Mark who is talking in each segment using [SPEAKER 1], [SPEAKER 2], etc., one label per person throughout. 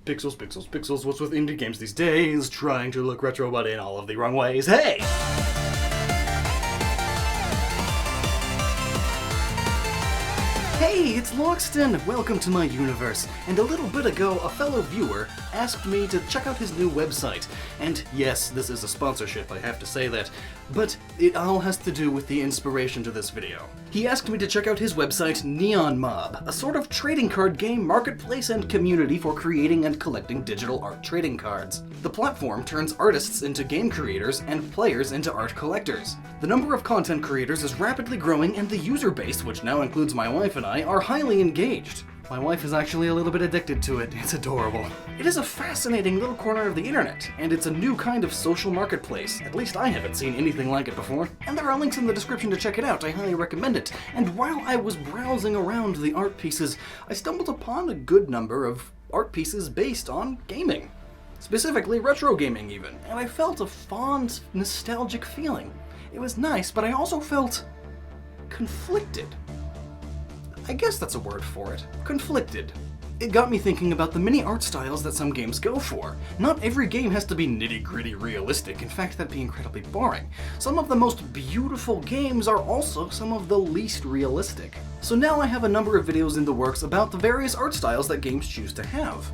[SPEAKER 1] Pixels, pixels, pixels, what's with indie games these days? Trying to look retro but in all of the wrong ways. Hey! Hey, it's Loxton! Welcome to my universe. And a little bit ago, a fellow viewer asked me to check out his new website. And yes, this is a sponsorship, I have to say that. But it all has to do with the inspiration to this video. He asked me to check out his website, Neon Mob, a sort of trading card game, marketplace, and community for creating and collecting digital art trading cards. The platform turns artists into game creators and players into art collectors. The number of content creators is rapidly growing, and the user base, which now includes my wife and I, are highly engaged. My wife is actually a little bit addicted to it. It's adorable. It is a fascinating little corner of the internet, and it's a new kind of social marketplace. At least I haven't seen anything like it before. And there are links in the description to check it out. I highly recommend it. And while I was browsing around the art pieces, I stumbled upon a good number of art pieces based on gaming. Specifically retro gaming even. And I felt a fond, nostalgic feeling. It was nice, but I also felt conflicted. I guess that's a word for it. Conflicted. It got me thinking about the many art styles that some games go for. Not every game has to be nitty-gritty realistic. In fact, that'd be incredibly boring. Some of the most beautiful games are also some of the least realistic. So now I have a number of videos in the works about the various art styles that games choose to have.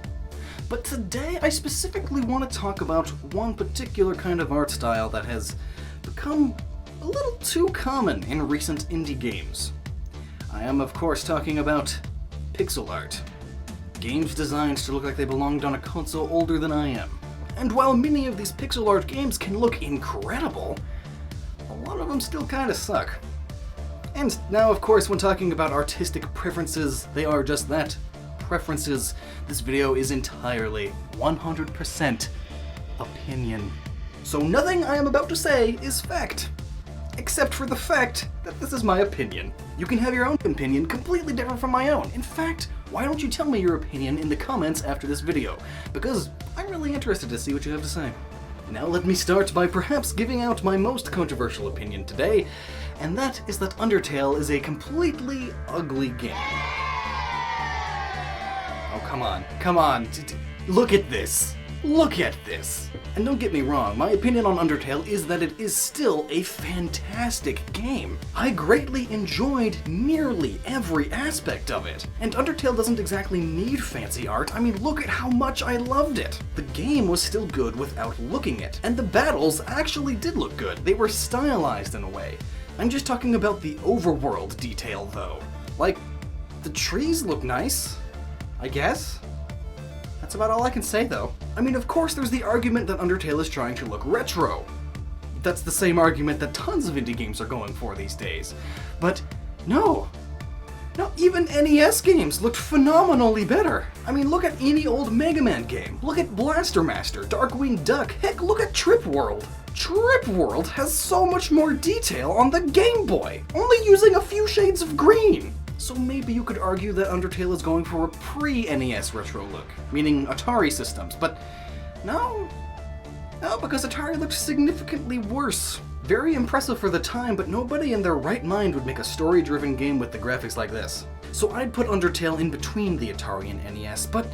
[SPEAKER 1] But today I specifically want to talk about one particular kind of art style that has become a little too common in recent indie games. I am, of course, talking about pixel art. Games designed to look like they belonged on a console older than I am. And while many of these pixel art games can look incredible, a lot of them still kinda suck. And now, of course, when talking about artistic preferences, they are just that, preferences. This video is entirely 100% opinion. So nothing I am about to say is fact. Except for the fact that this is my opinion. You can have your own opinion completely different from my own. In fact, why don't you tell me your opinion in the comments after this video? Because I'm really interested to see what you have to say. Now let me start by perhaps giving out my most controversial opinion today, and that is that Undertale is a completely ugly game. Oh, come on, look at this. Look at this! And don't get me wrong, my opinion on Undertale is that it is still a fantastic game. I greatly enjoyed nearly every aspect of it. And Undertale doesn't exactly need fancy art. I mean, look at how much I loved it. The game was still good without looking it. And the battles actually did look good. They were stylized in a way. I'm just talking about the overworld detail, though. Like, the trees look nice, I guess? That's about all I can say, though. I mean, of course there's the argument that Undertale is trying to look retro. That's the same argument that tons of indie games are going for these days. But no, even NES games looked phenomenally better. I mean, look at any old Mega Man game. Look at Blaster Master, Darkwing Duck. Heck, look at Trip World. Trip World has so much more detail on the Game Boy, only using a few shades of green. So maybe you could argue that Undertale is going for a pre-NES retro look, meaning Atari systems, but no, because Atari looked significantly worse. Very impressive for the time, but nobody in their right mind would make a story-driven game with the graphics like this. So I'd put Undertale in between the Atari and NES, but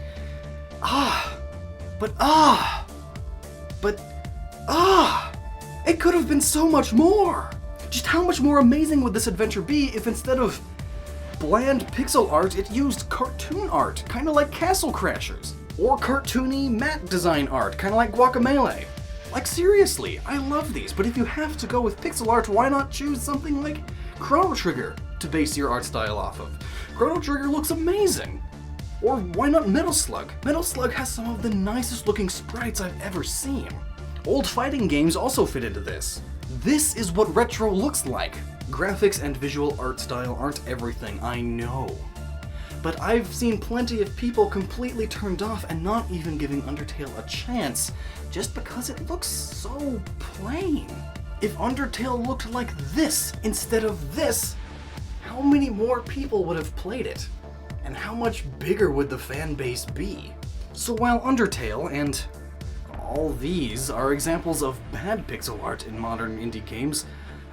[SPEAKER 1] it could have been so much more! Just how much more amazing would this adventure be if instead of bland pixel art, it used cartoon art, kinda like Castle Crashers. Or cartoony matte design art, kinda like Guacamelee. Like seriously, I love these, but if you have to go with pixel art, why not choose something like Chrono Trigger to base your art style off of? Chrono Trigger looks amazing. Or why not Metal Slug? Metal Slug has some of the nicest looking sprites I've ever seen. Old fighting games also fit into this. This is what retro looks like. Graphics and visual art style aren't everything, I know. But I've seen plenty of people completely turned off and not even giving Undertale a chance just because it looks so plain. If Undertale looked like this instead of this, how many more people would have played it? And how much bigger would the fan base be? So while Undertale and all these are examples of bad pixel art in modern indie games,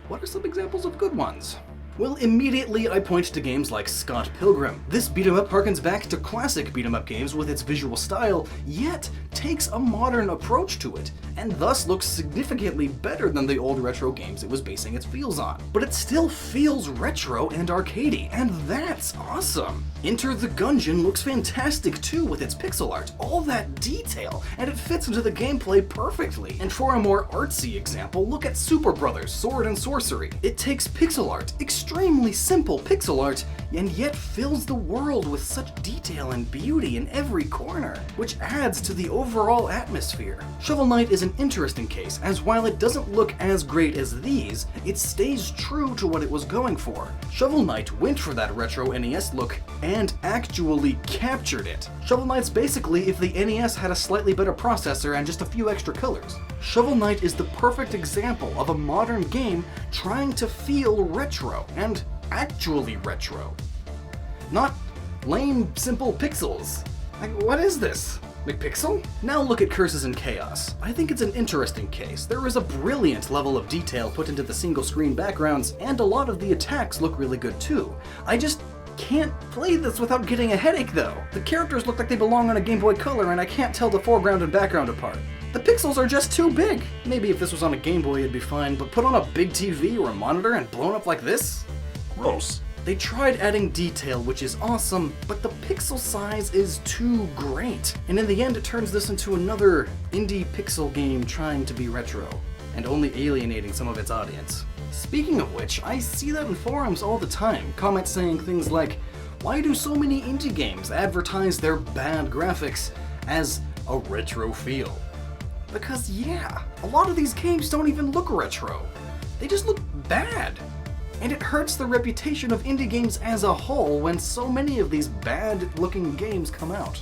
[SPEAKER 1] what are some examples of good ones? Well, immediately I point to games like Scott Pilgrim. This beat-em-up harkens back to classic beat-em-up games with its visual style, yet takes a modern approach to it, and thus looks significantly better than the old retro games it was basing its feels on. But it still feels retro and arcadey, and that's awesome! Enter the Gungeon looks fantastic too with its pixel art, all that detail, and it fits into the gameplay perfectly. And for a more artsy example, look at Super Brothers Sword and Sorcery. It takes pixel art, extremely simple pixel art, and yet fills the world with such detail and beauty in every corner, which adds to the overall atmosphere. Shovel Knight is an interesting case, as while it doesn't look as great as these, it stays true to what it was going for. Shovel Knight went for that retro NES look and actually captured it. Shovel Knight's basically if the NES had a slightly better processor and just a few extra colors. Shovel Knight is the perfect example of a modern game trying to feel retro, and actually retro. Not lame, simple pixels. Like, what is this? McPixel? Now look at Curses and Chaos. I think it's an interesting case. There is a brilliant level of detail put into the single screen backgrounds, and a lot of the attacks look really good too. I just can't play this without getting a headache though. The characters look like they belong on a Game Boy Color, and I can't tell the foreground and background apart. The pixels are just too big. Maybe if this was on a Game Boy it'd be fine, but put on a big TV or a monitor and blown up like this? Gross. They tried adding detail, which is awesome, but the pixel size is too great. And in the end it turns this into another indie pixel game trying to be retro, and only alienating some of its audience. Speaking of which, I see that in forums all the time, comments saying things like, why do so many indie games advertise their bad graphics as a retro feel? Because yeah, a lot of these games don't even look retro. They just look bad. And it hurts the reputation of indie games as a whole when so many of these bad-looking games come out.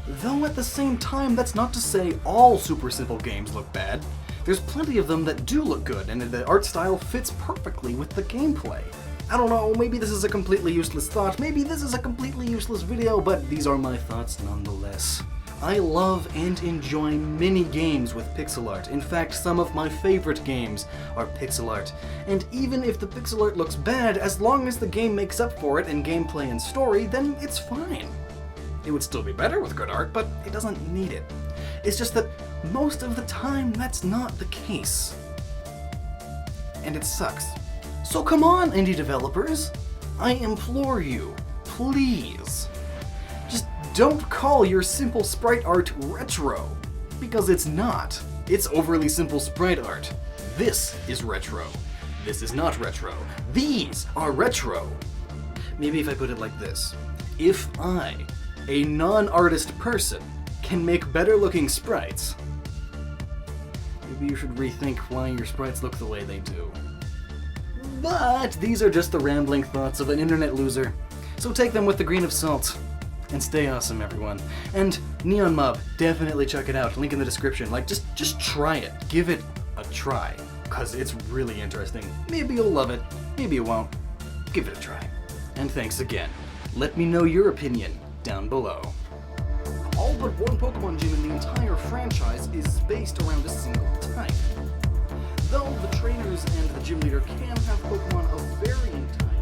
[SPEAKER 1] Though at the same time, that's not to say all super simple games look bad. There's plenty of them that do look good, and the art style fits perfectly with the gameplay. I don't know, maybe this is a completely useless thought, maybe this is a completely useless video, but these are my thoughts nonetheless. I love and enjoy many games with pixel art. In fact, some of my favorite games are pixel art. And even if the pixel art looks bad, as long as the game makes up for it in gameplay and story, then it's fine. It would still be better with good art, but it doesn't need it. It's just that most of the time, that's not the case. And it sucks. So come on, indie developers. I implore you, please. Just don't call your simple sprite art retro, because it's not. It's overly simple sprite art. This is retro. This is not retro. These are retro. Maybe if I put it like this. If I, a non-artist person, can make better looking sprites, maybe you should rethink why your sprites look the way they do. But these are just the rambling thoughts of an internet loser, so take them with a grain of salt. And stay awesome, everyone. And Neon Mob, definitely check it out. Link in the description. Like, just try it. Give it a try, because it's really interesting. Maybe you'll love it. Maybe you won't. Give it a try. And thanks again. Let me know your opinion down below. All but one Pokemon gym in the entire franchise is based around a single type. Though the trainers and the gym leader can have Pokemon of varying types,